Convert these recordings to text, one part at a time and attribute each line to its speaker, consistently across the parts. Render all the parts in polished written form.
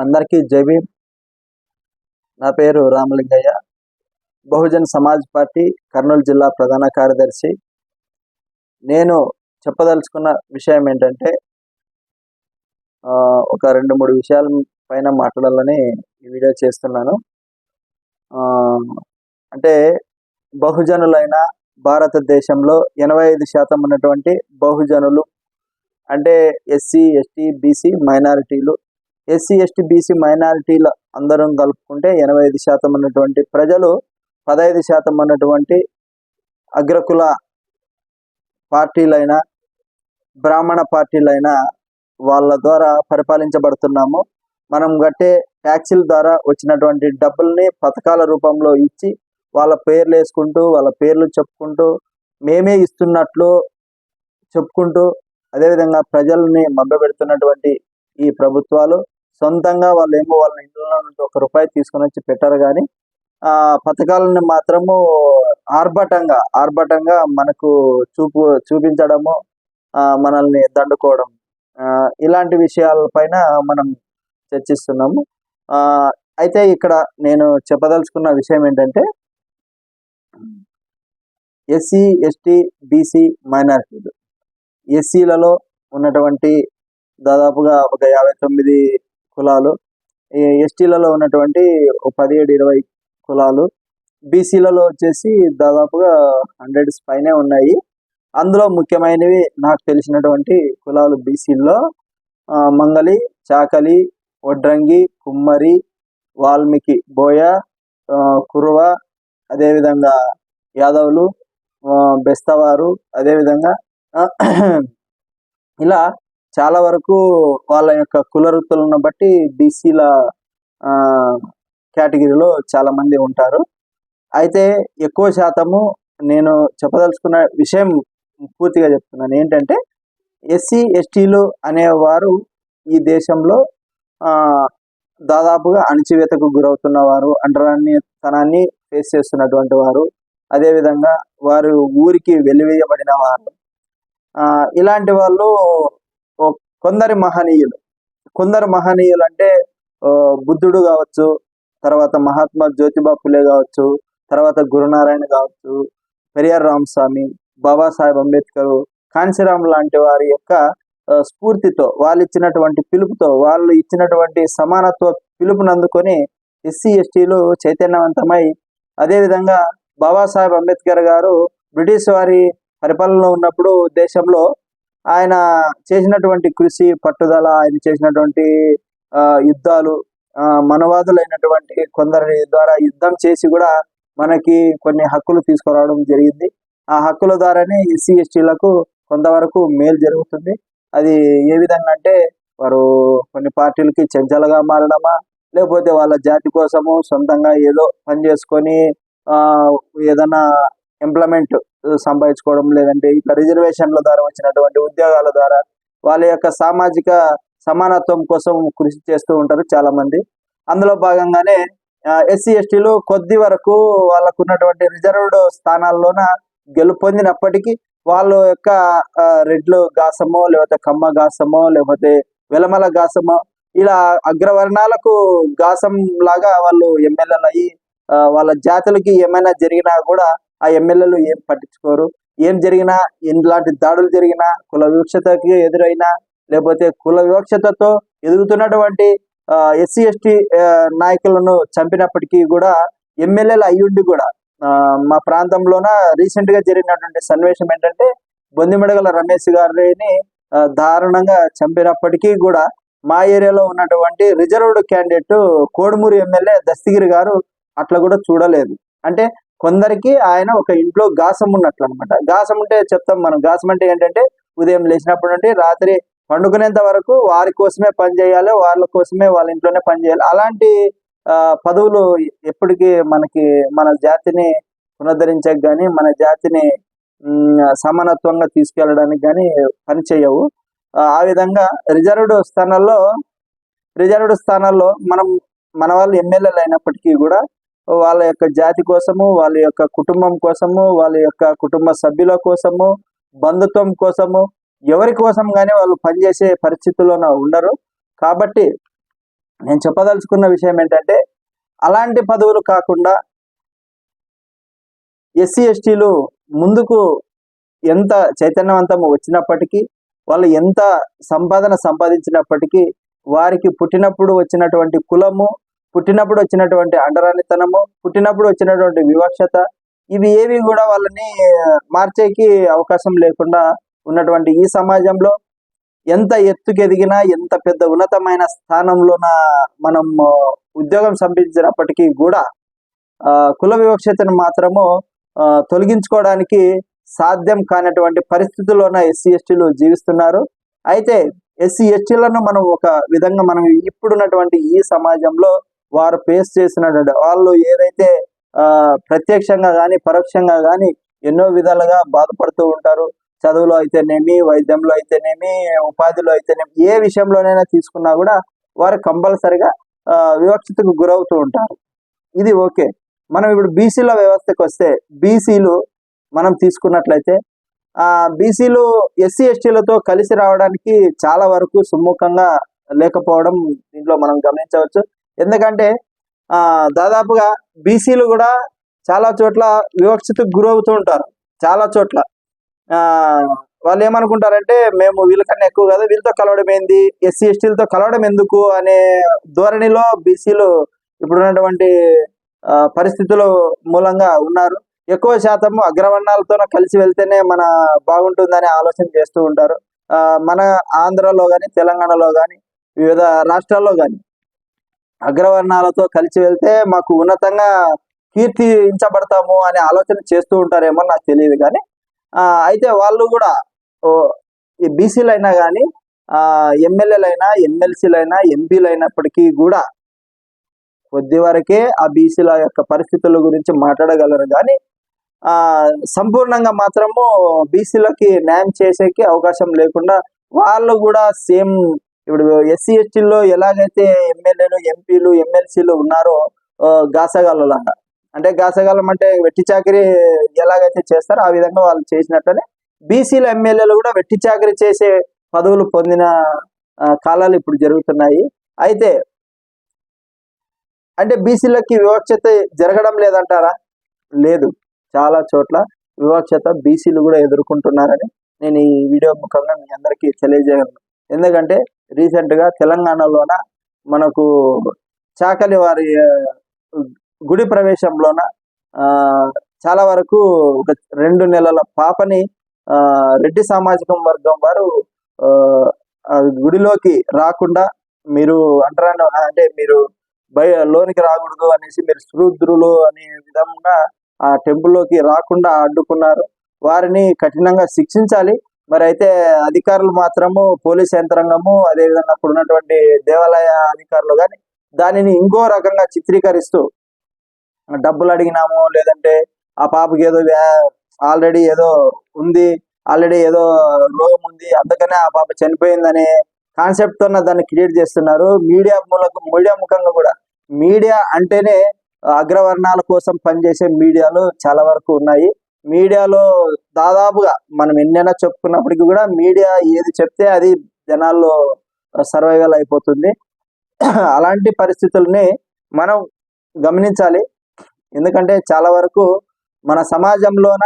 Speaker 1: అందరికీ జై భీమ్. నా పేరు రామలింగయ్య. బహుజన్ సమాజ్ పార్టీ కర్నూలు జిల్లా ప్రధాన కార్యదర్శి. నేను చెప్పదలుచుకున్న విషయం ఏంటంటే ఒక 2-3 విషయాల పైన మాట్లాడాలని ఈ వీడియో చేస్తున్నాను. అంటే బహుజనులైన భారతదేశంలో 85% ఉన్నటువంటి బహుజనులు అంటే ఎస్సీ, ఎస్టీ, బీసీ మైనారిటీలు. ఎస్సీ, ఎస్టీ, బీసీ మైనారిటీల అందరం కలుపుకుంటే 85% ఉన్నటువంటి ప్రజలు 15% ఉన్నటువంటి అగ్రకుల పార్టీలైన బ్రాహ్మణ పార్టీలైన వాళ్ళ ద్వారా పరిపాలించబడుతున్నాము. మనం కట్టే ట్యాక్సీల ద్వారా వచ్చినటువంటి డబ్బుల్ని పథకాల రూపంలో ఇచ్చి వాళ్ళ పేర్లు వేసుకుంటూ వాళ్ళ పేర్లు చెప్పుకుంటూ మేమే ఇస్తున్నట్లు చెప్పుకుంటూ అదేవిధంగా ప్రజల్ని మభ్యపెడుతున్నటువంటి ఈ ప్రభుత్వాలు సొంతంగా వాళ్ళు ఏమో వాళ్ళ ఇంట్లో నుండి ₹1 తీసుకొని వచ్చి పెట్టారు, కానీ ఆ పథకాలను మాత్రము ఆర్భటంగా మనకు చూపించడము, మనల్ని దండుకోవడం, ఇలాంటి విషయాలపైన మనం చర్చిస్తున్నాము. అయితే ఇక్కడ నేను చెప్పదలుచుకున్న విషయం ఏంటంటే ఎస్సీ, ఎస్టీ, బీసీ మైనారిటీలు. ఎస్సీలలో ఉన్నటువంటి దాదాపుగా ఒక 59 కులాలు, ఎస్టీలలో ఉన్నటువంటి 17-20 కులాలు, బీసీలలో వచ్చేసి దాదాపుగా 100 పైనే ఉన్నాయి. అందులో ముఖ్యమైనవి నాకు తెలిసినటువంటి కులాలు బీసీల్లో మంగలి, చాకలి, వడ్రంగి, కుమ్మరి, వాల్మీకి, బోయ, కురువ, అదేవిధంగా యాదవులు, బెస్తవారు, అదేవిధంగా ఇలా చాలా వరకు వాళ్ళ యొక్క కుల వృత్తులను బట్టి బీసీల కేటగిరీలో చాలామంది ఉంటారు. అయితే ఎక్కువ శాతము నేను చెప్పదలుచుకున్న విషయం పూర్తిగా చెప్తున్నాను ఏంటంటే ఎస్సీ, ఎస్టీలు అనేవారు ఈ దేశంలో దాదాపుగా అణచివేతకు గురవుతున్న వారు, అంటరానితనాన్ని ఫేస్ చేస్తున్నటువంటి వారు, అదేవిధంగా వారు ఊరికి వెలివేయబడిన వారు. ఇలాంటి వాళ్ళు కొందరు మహనీయులు అంటే బుద్ధుడు కావచ్చు, తర్వాత మహాత్మా జ్యోతిబా ఫులే కావచ్చు, తర్వాత గురునారాయణ కావచ్చు, పెరియార్ రామస్వామి, బాబాసాహెబ్ అంబేద్కర్, కాంశీరామ్ లాంటి వారి యొక్క స్ఫూర్తితో, వాళ్ళు ఇచ్చినటువంటి పిలుపుతో, వాళ్ళు ఇచ్చినటువంటి సమానత్వ పిలుపునందుకొని ఎస్సీ, ఎస్టీలు చైతన్యవంతమై, అదేవిధంగా బాబాసాహెబ్ అంబేద్కర్ గారు బ్రిటిష్ వారి పరిపాలనలో ఉన్నప్పుడు దేశంలో ఆయన చేసినటువంటి కృషి, పట్టుదల, ఆయన చేసినటువంటి యుద్ధాలు, మనవాదులైనటువంటి కొందరి ద్వారా యుద్ధం చేసి కూడా మనకి కొన్ని హక్కులు తీసుకురావడం జరిగింది. ఆ హక్కుల ద్వారానే ఎస్సీ, ఎస్టీలకు కొంతవరకు మేలు జరుగుతుంది. అది ఏ విధంగా అంటే వారు కొన్ని పార్టీలకి చెంచలుగా మారడమా, లేకపోతే వాళ్ళ జాతి కోసము సొంతంగా ఏదో పని చేసుకొని ఏదైనా ఎంప్లాయ్మెంట్ సంపాదించుకోవడం, లేదంటే ఇట్లా రిజర్వేషన్ల ద్వారా వచ్చినటువంటి ఉద్యోగాల ద్వారా వాళ్ళ యొక్క సామాజిక సమానత్వం కోసం కృషి చేస్తూ ఉంటారు చాలా మంది. అందులో భాగంగానే ఎస్సీ, ఎస్టీలు కొద్ది వరకు వాళ్ళకు ఉన్నటువంటి రిజర్వ్డ్ స్థానాల్లోన గెలుపొందినప్పటికీ వాళ్ళ యొక్క రెడ్లు గాసమో, లేకపోతే కమ్మ గాసమో, లేకపోతే వెలమల గాసమో, ఇలా అగ్రవర్ణాలకు గాసం లాగా వాళ్ళు ఎమ్మెల్యేలు అయ్యి వాళ్ళ జాతులకి ఏమైనా జరిగినా కూడా ఆ ఎమ్మెల్యేలు ఏం పట్టించుకోరు. ఏం జరిగినా, ఇలాంటి దాడులు జరిగినా, కుల వివక్షతకి ఎదురైనా, లేకపోతే కుల వివక్షతతో ఎదుగుతున్నటువంటి ఎస్సీ, ఎస్టీ నాయకులను చంపినప్పటికీ కూడా ఎమ్మెల్యేలు అయ్యుండి కూడా మా ప్రాంతంలోన రీసెంట్ గా జరిగినటువంటి సన్నివేశం ఏంటంటే బొందిమడగల రమేష్ గారిని దారుణంగా చంపినప్పటికీ కూడా మా ఏరియాలో ఉన్నటువంటి reserved candidate Kodumur MLA Dastagiri garu అట్లా కూడా చూడలేదు. అంటే కొందరికి ఆయన ఒక ఇంట్లో గాసం ఉన్నట్లు అనమాట. గాసం ఉంటే చెప్తాం మనం. గాసం అంటే ఏంటంటే ఉదయం లేచినప్పుడు నుండి రాత్రి పండుకునేంత వరకు వారి కోసమే పని చేయాలి, వాళ్ళ కోసమే వాళ్ళ ఇంట్లోనే పని చేయాలి. అలాంటి పదవులు ఎప్పటికీ మనకి మన జాతిని పునరుద్ధరించక కానీ, మన జాతిని సమానత్వంగా తీసుకెళ్ళడానికి కానీ పని చేయవు. ఆ విధంగా రిజర్వ్డ్ స్థానాల్లో మన వాళ్ళు ఎమ్మెల్యేలు అయినప్పటికీ కూడా వాళ్ళ యొక్క జాతి కోసము, వాళ్ళ యొక్క కుటుంబం కోసము, వాళ్ళ యొక్క కుటుంబ సభ్యుల కోసము, బంధుత్వం కోసము, ఎవరి కోసం కానీ వాళ్ళు పనిచేసే పరిస్థితుల్లోనే ఉండరు. కాబట్టి నేను చెప్పదలుచుకున్న విషయం ఏంటంటే, అలాంటి పదవులు కాకుండా ఎస్సీ ఎస్టీలు ముందుకు ఎంత చైతన్యవంతం వచ్చినప్పటికీ, వాళ్ళు ఎంత సంపాదన సంపాదించినప్పటికీ, వారికి పుట్టినప్పుడు వచ్చినటువంటి కులము, పుట్టినప్పుడు వచ్చినటువంటి అంటరానితనము, పుట్టినప్పుడు వచ్చినటువంటి వివక్షత, ఇవి ఏవి కూడా వాళ్ళని మార్చేకి అవకాశం లేకుండా ఉన్నటువంటి ఈ సమాజంలో ఎంత ఎత్తుకెదిగినా, ఎంత పెద్ద ఉన్నతమైన స్థానంలోన మనం ఉద్యోగం సంపాదించినప్పటికీ కూడా కుల వివక్షతను మాత్రము తొలగించుకోవడానికి సాధ్యం కానటువంటి పరిస్థితుల్లోన ఎస్సీ ఎస్టీలు జీవిస్తున్నారు. అయితే ఎస్సీ ఎస్టీలను మనం ఒక విధంగా మనం ఇప్పుడున్నటువంటి ఈ సమాజంలో వారు ఫేస్ చేసినటువంటి వాళ్ళు ఏదైతే ప్రత్యక్షంగా కానీ పరోక్షంగా కానీ ఎన్నో విధాలుగా బాధపడుతూ ఉంటారు. చదువులో అయితేనేమి, వైద్యంలో అయితేనేమి, ఉపాధిలో అయితేనేమి, ఏ విషయంలోనైనా తీసుకున్నా కూడా వారు కంపల్సరిగా వివక్షతకు గురవుతూ ఉంటారు. ఇది ఓకే. మనం ఇప్పుడు బీసీల వ్యవస్థకు వస్తే, బీసీలు మనం తీసుకున్నట్లయితే బీసీలు ఎస్సీ ఎస్టీలతో కలిసి రావడానికి చాలా వరకు సుముఖంగా లేకపోవడం దీంట్లో మనం గమనించవచ్చు. ఎందుకంటే దాదాపుగా బీసీలు కూడా చాలా చోట్ల వివక్షతకు గురవుతూ ఉంటారు. చాలా చోట్ల వాళ్ళు ఏమనుకుంటారంటే, మేము వీళ్ళకన్నా ఎక్కువ కదా, వీళ్ళతో కలవడం ఏంది, ఎస్సీ ఎస్టీలతో కలవడం ఎందుకు అనే ధోరణిలో బీసీలు ఇప్పుడున్నటువంటి పరిస్థితుల మూలంగా ఉన్నారు. ఎక్కువ శాతం అగ్రవర్ణాలతో కలిసి వెళ్తేనే మన బాగుంటుందని ఆలోచన చేస్తూ ఉంటారు. మన ఆంధ్రలో కానీ, తెలంగాణలో కానీ, వివిధ రాష్ట్రాల్లో కానీ అగ్రవర్ణాలతో కలిసి వెళ్తే మాకు ఉన్నతంగా కీర్తించబడతాము అనే ఆలోచన చేస్తూ ఉంటారేమో నాకు తెలియదు. కానీ అయితే వాళ్ళు కూడా ఈ బీసీలు అయినా కానీ ఎమ్మెల్యేలైనా, ఎమ్మెల్సీలైనా, ఎంపీలు అయినప్పటికీ కూడా కొద్ది వరకే ఆ బీసీల యొక్క పరిస్థితుల గురించి మాట్లాడగలరు. కానీ సంపూర్ణంగా మాత్రము బీసీలకి న్యాయం చేసేకి అవకాశం లేకుండా వాళ్ళు కూడా సేమ్ ఇప్పుడు ఎస్సీ ఎస్టీల్లో ఎలాగైతే ఎమ్మెల్యేలు, ఎంపీలు, ఎమ్మెల్సీలు ఉన్నారో గాసగాళ్ళలాగా, అంటే గాసగాళ్ళం అంటే వెట్టి చాకరీ ఎలాగైతే చేస్తారో ఆ విధంగా వాళ్ళు చేసినట్లనే బీసీల ఎమ్మెల్యేలు కూడా వెట్టి చాకరీ చేసే పదవులు పొందిన కాలాలు ఇప్పుడు జరుగుతున్నాయి. అయితే అంటే బీసీలకి వివక్షత జరగడం లేదంటారా? లేదు. చాలా చోట్ల వివక్షత బీసీలు కూడా ఎదుర్కొంటున్నారని నేను ఈ వీడియో ముఖంగా మీ అందరికీ తెలియజేయగలను. ఎందుకంటే రీసెంట్గా తెలంగాణలోన మనకు చాకలి వారి గుడి ప్రవేశంలోన చాలా వరకు ఒక 2 నెలల పాపని రెడ్డి సామాజిక వర్గం వారు గుడిలోకి రాకుండా, మీరు అంటారా అంటే మీరు లోనికి రాకూడదు అనేసి, మీరు శూద్రులు అనే విధంగా ఆ టెంపుల్లోకి రాకుండా అడ్డుకున్నారు. వారిని కఠినంగా శిక్షించాలి. మరి అయితే అధికారులు మాత్రము, పోలీస్ యంత్రాంగము, అదేవిధంగా అప్పుడు ఉన్నటువంటి దేవాలయ అధికారులు కానీ దానిని ఇంకో రకంగా చిత్రీకరిస్తూ, డబ్బులు అడిగినాము, లేదంటే ఆ పాపకి ఏదో ఆల్రెడీ ఏదో ఉంది, ఆల్రెడీ ఏదో రోగం ఉంది, అందుకనే ఆ పాప చనిపోయిందనే కాన్సెప్ట్ తో దాన్ని క్రియేట్ చేస్తున్నారు. మీడియా ముఖంగా కూడా, మీడియా అంటేనే అగ్రవర్ణాల కోసం పనిచేసే మీడియాలు చాలా వరకు ఉన్నాయి. మీడియాలో దాదాపుగా మనం ఎన్నైనా చెప్పుకున్నప్పటికీ కూడా మీడియా ఏది చెప్తే అది జనాల్లో సర్వైవల్ అయిపోతుంది. అలాంటి పరిస్థితుల్ని మనం గమనించాలి. ఎందుకంటే చాలా వరకు మన సమాజంలోన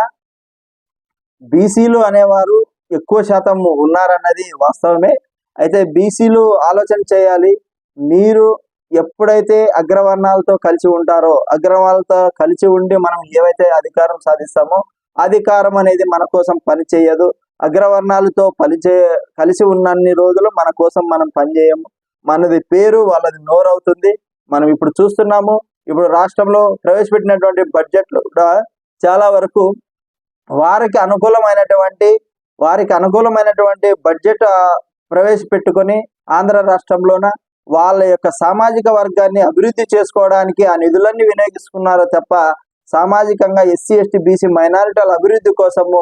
Speaker 1: బీసీలు అనేవారు ఎక్కువ శాతం ఉన్నారన్నది వాస్తవమే. అయితే బీసీలు ఆలోచన చేయాలి. మీరు ఎప్పుడైతే అగ్రవర్ణాలతో కలిసి ఉంటారో, అగ్రవర్ణాలతో కలిసి ఉండి మనం ఏవైతే అధికారం సాధిస్తామో, అధికారం అనేది మన కోసం పని చేయదు. అగ్రవర్ణాలతో కలిసి ఉన్నన్ని రోజులు మన కోసం మనం పనిచేయము. మనది పేరు, వాళ్ళది నోరవుతుంది. మనం ఇప్పుడు చూస్తున్నాము. ఇప్పుడు రాష్ట్రంలో ప్రవేశపెట్టినటువంటి బడ్జెట్లు కూడా చాలా వరకు వారికి అనుకూలమైనటువంటి బడ్జెట్ ప్రవేశపెట్టుకొని ఆంధ్ర రాష్ట్రంలోన వాళ్ళ యొక్క సామాజిక వర్గాన్ని అభివృద్ధి చేసుకోవడానికి ఆ నిధులన్నీ వినియోగిస్తున్నారు తప్ప, సామాజికంగా ఎస్సీ ఎస్టీ బీసీ మైనారిటీల అభివృద్ధి కోసము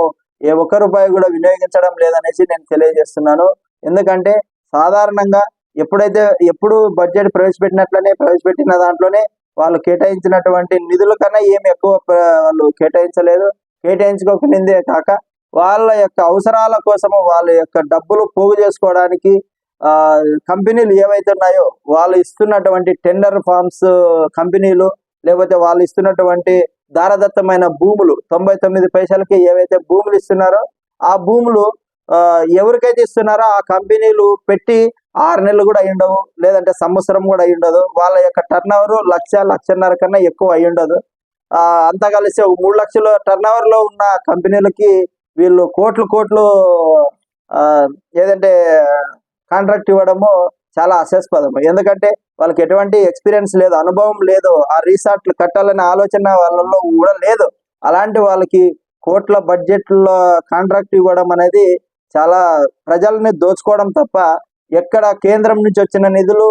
Speaker 1: ఏ ఒక్క రూపాయి కూడా వినియోగించడం లేదనేసి నేను తెలియజేస్తున్నాను. ఎందుకంటే సాధారణంగా ఎప్పుడు బడ్జెట్ ప్రవేశపెట్టిన దాంట్లోనే వాళ్ళు కేటాయించినటువంటి నిధుల కన్నా ఏమి ఎక్కువ వాళ్ళు కేటాయించుకోకనిందే కాక, వాళ్ళ యొక్క అవసరాల కోసము, వాళ్ళ యొక్క డబ్బులు పోగు చేసుకోవడానికి, కంపెనీలు ఏవైతే ఉన్నాయో వాళ్ళు ఇస్తున్నటువంటి టెండర్ ఫార్మ్స్ కంపెనీలు, లేకపోతే వాళ్ళు ఇస్తున్నటువంటి దారదత్తమైన భూములు 99 పైసలకి ఏవైతే భూములు ఇస్తున్నారో ఆ భూములు ఎవరికైతే ఇస్తున్నారో ఆ కంపెనీలు పెట్టి 6 నెలలు కూడా అయి ఉండవు, లేదంటే సంవత్సరం కూడా అయి ఉండదు. వాళ్ళ యొక్క టర్న్ ఓవర్ 1,00,000-1,50,000 కన్నా ఎక్కువ అయి ఉండదు. అంతా కలిసి 3 లక్షల టర్న్ ఓవర్ లో ఉన్న కంపెనీలకి వీళ్ళు కోట్లు ఏదంటే కాంట్రాక్ట్ ఇవ్వడము చాలా అశాస్పదం. ఎందుకంటే వాళ్ళకి ఎటువంటి ఎక్స్పీరియన్స్ లేదు, అనుభవం లేదు, ఆ రిసార్ట్లు కట్టాలనే ఆలోచన వాళ్ళలో కూడా లేదు. అలాంటి వాళ్ళకి కోట్ల బడ్జెట్లో కాంట్రాక్ట్ ఇవ్వడం అనేది చాలా ప్రజల్ని దోచుకోవడం తప్ప ఎక్కడ కేంద్రం నుంచి వచ్చిన నిధులు,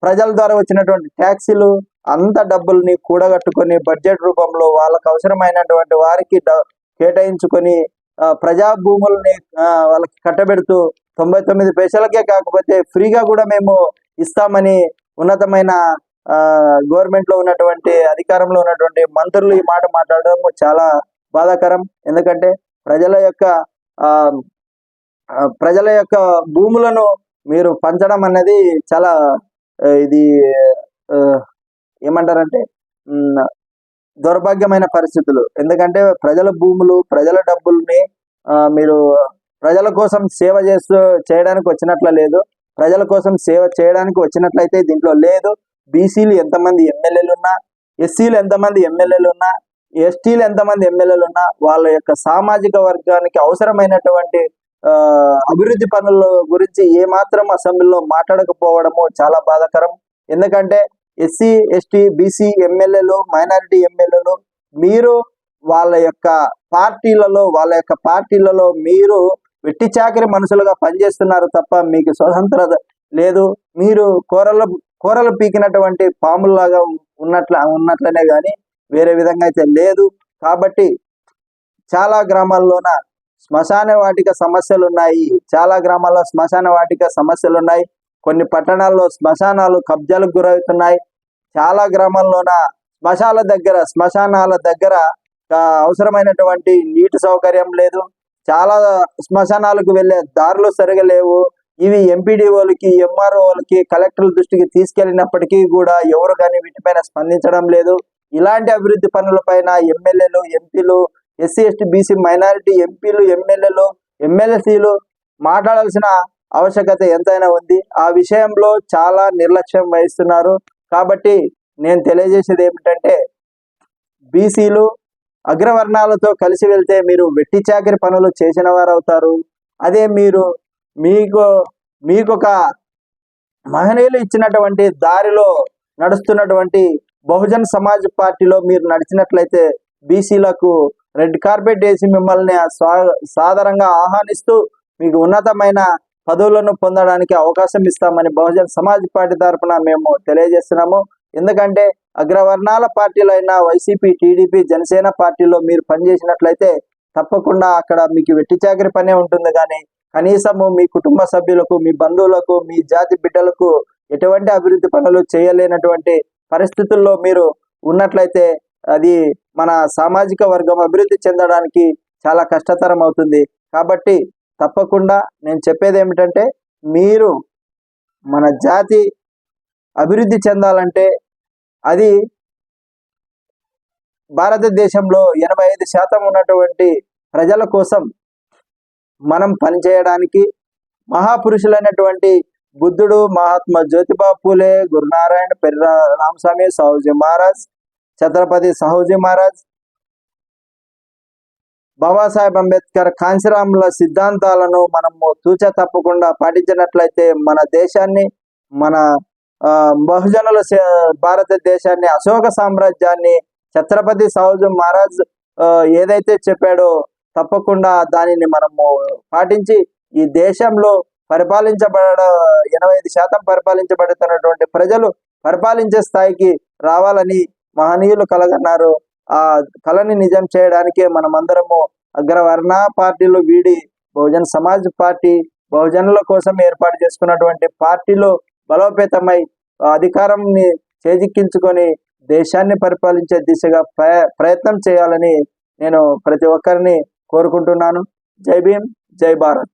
Speaker 1: ప్రజల ద్వారా వచ్చినటువంటి ట్యాక్సీలు అంత డబ్బుల్ని కూడగట్టుకొని బడ్జెట్ రూపంలో వాళ్ళకు అవసరమైనటువంటి వారికి కేటాయించుకొని ప్రజా భూముల్ని వాళ్ళకి కట్టబెడుతూ 99 పైసలకే కాకపోతే ఫ్రీగా కూడా మేము ఇస్తామని ఉన్నతమైన గవర్నమెంట్ లో ఉన్నటువంటి అధికారంలో ఉన్నటువంటి మంత్రులు ఈ మాట మాట్లాడడం చాలా బాధాకరం. ఎందుకంటే ప్రజల యొక్క భూములను మీరు పంచడం అనేది చాలా ఇది ఏమంటారంటే దౌర్భాగ్యమైన పరిస్థితులు. ఎందుకంటే ప్రజల భూములు, ప్రజల డబ్బుల్ని మీరు ప్రజల కోసం సేవ చేయడానికి వచ్చినట్ల లేదు, ప్రజల కోసం సేవ చేయడానికి వచ్చినట్లయితే దీంట్లో లేదు. బీసీలు ఎంతమంది ఎమ్మెల్యేలు ఉన్నా, ఎస్సీలు ఎంతమంది ఎమ్మెల్యేలు ఉన్నా, ఎస్టీలు ఎంతమంది ఎమ్మెల్యేలు ఉన్నా వాళ్ళ యొక్క సామాజిక వర్గానికి అవసరమైనటువంటి అభివృద్ధి పనుల గురించి ఏమాత్రం అసెంబ్లీలో మాట్లాడకపోవడము చాలా బాధాకరం. ఎందుకంటే ఎస్సీ, ఎస్టీ, బీసీ ఎమ్మెల్యేలు, మైనారిటీ ఎమ్మెల్యేలు మీరు వాళ్ళ యొక్క పార్టీలలో మీరు వెట్టి చాకరి మనుషులుగా పనిచేస్తున్నారు తప్ప మీకు స్వతంత్రత లేదు. మీరు కూరలు పీకినటువంటి పాముల్లాగా ఉన్నట్లనే కానీ వేరే విధంగా అయితే లేదు. కాబట్టి చాలా గ్రామాల్లోన శ్మశాన వాటిక సమస్యలు ఉన్నాయి. కొన్ని పట్టణాల్లో శ్మశానాలు కబ్జాలకు గురవుతున్నాయి. చాలా గ్రామాల్లోన శ్మశానాల దగ్గర అవసరమైనటువంటి నీటి సౌకర్యం లేదు. చాలా శ్మశానాలకు వెళ్ళే దారులు సరిగా లేవు. ఇవి ఎంపీడీఓలకి, ఎంఆర్ఓలకి, కలెక్టర్ల దృష్టికి తీసుకెళ్లినప్పటికీ కూడా ఎవరు కానీ వీటిపైన స్పందించడం లేదు. ఇలాంటి అభివృద్ధి పనులపైన ఎమ్మెల్యేలు, ఎంపీలు, ఎస్సీ, ఎస్టీ, బీసీ, మైనారిటీ ఎంపీలు, ఎమ్మెల్యేలు, ఎమ్మెల్సీలు మాట్లాడాల్సిన ఆవశ్యకత ఎంతైనా ఉంది. ఆ విషయంలో చాలా నిర్లక్ష్యం వహిస్తున్నారు. కాబట్టి నేను తెలియజేసేది ఏమిటంటే బీసీలు అగ్రవర్ణాలతో కలిసి వెళ్తే మీరు వెట్టి చాకరి పనులు చేసిన వారు అవుతారు. అదే మీకొక మహనీయులు ఇచ్చినటువంటి దారిలో నడుస్తున్నటువంటి బహుజన్ సమాజ్ పార్టీలో మీరు నడిచినట్లయితే బీసీలకు రెడ్ కార్పెట్ వేసి మిమ్మల్ని సాదరంగా ఆహ్వానిస్తూ మీకు ఉన్నతమైన పదవులను పొందడానికి అవకాశం ఇస్తామని బహుజన్ సమాజ్ పార్టీ తరఫున మేము తెలియజేస్తున్నాము. ఎందుకంటే అగ్రవర్ణాల పార్టీలైన వైసీపీ, టీడీపీ, జనసేన పార్టీలో మీరు పనిచేసినట్లయితే తప్పకుండా అక్కడ మీకు వెట్టి చాకరి పనే ఉంటుంది. కానీ కనీసము మీ కుటుంబ సభ్యులకు, మీ బంధువులకు, మీ జాతి బిడ్డలకు ఎటువంటి అభివృద్ధి పనులు చేయలేనటువంటి పరిస్థితుల్లో మీరు ఉన్నట్లయితే అది మన సామాజిక వర్గం అభివృద్ధి చెందడానికి చాలా కష్టతరం అవుతుంది. కాబట్టి తప్పకుండా నేను చెప్పేది ఏమిటంటే మీరు మన జాతి అభివృద్ధి చెందాలంటే అది భారతదేశంలో 85% ఉన్నటువంటి ప్రజల కోసం మనం పనిచేయడానికి మహాపురుషులైనటువంటి బుద్ధుడు, మహాత్మా జ్యోతిబా పూలే, గురునారాయణ, పెర్ర రామస్వామి, సాహుజీ మహారాజ్, ఛత్రపతి సాహుజీ మహారాజ్, బాబాసాహెబ్ అంబేద్కర్, కాంశీరాముల సిద్ధాంతాలను మనము తూచా తప్పకుండా పాటించినట్లయితే మన దేశాన్ని, మన బహుజనుల భారతదేశాన్ని, అశోక సామ్రాజ్యాన్ని ఛత్రపతి సాహుజీ మహారాజ్ ఏదైతే చెప్పాడో తప్పకుండా దానిని మనము పాటించి ఈ దేశంలో 85% పరిపాలించబడుతున్నటువంటి ప్రజలు పరిపాలించే స్థాయికి రావాలని మహనీయులు కలగన్నారు. ఆ కళని నిజం చేయడానికే మనమందరము అగ్రవర్ణ పార్టీలు వీడి బహుజన్ సమాజ్ పార్టీ, బహుజనుల కోసం ఏర్పాటు చేసుకున్నటువంటి పార్టీలో బలోపేతమై అధికారాన్ని చేజిక్కించుకొని దేశాన్ని పరిపాలించే దిశగా ప్రయత్నం చేయాలని నేను ప్రతి ఒక్కరిని కోరుకుంటున్నాను. జై భీమ్, జై భారత్.